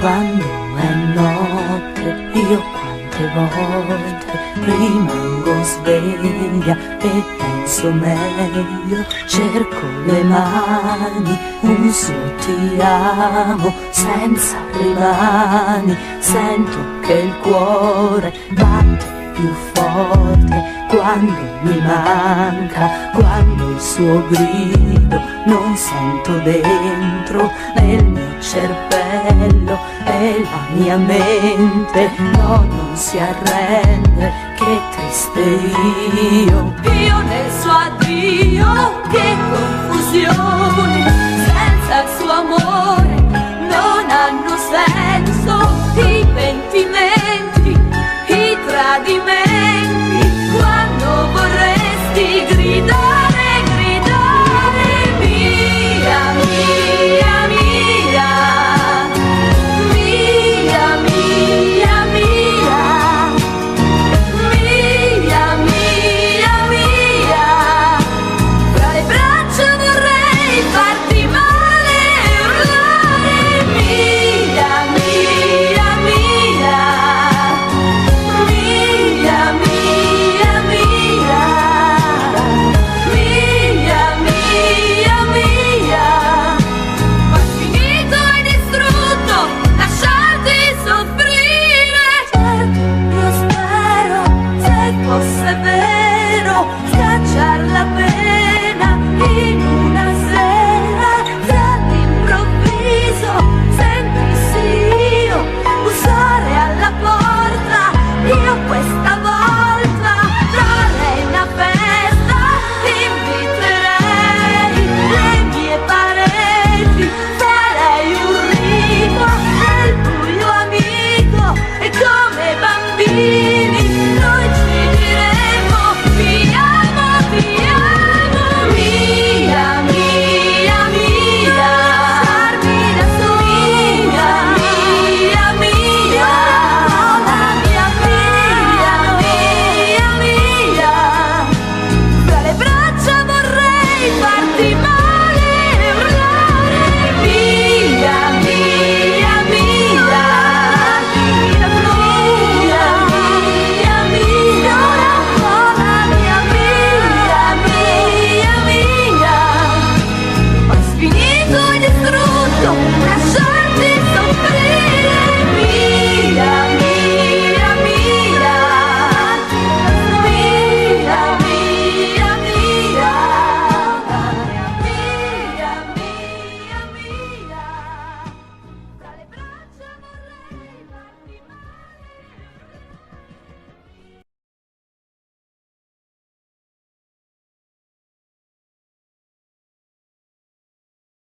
Quando è notte io quante volte rimango sveglia e penso meglio, cerco le mani, un suo ti amo senza rimani, sento che il cuore batte più forte quando mi manca, quando il suo grido non sento dentro nel mio cervello e la mia mente no, non si arrende, che triste io nel suo addio, che confusione, senza il suo amore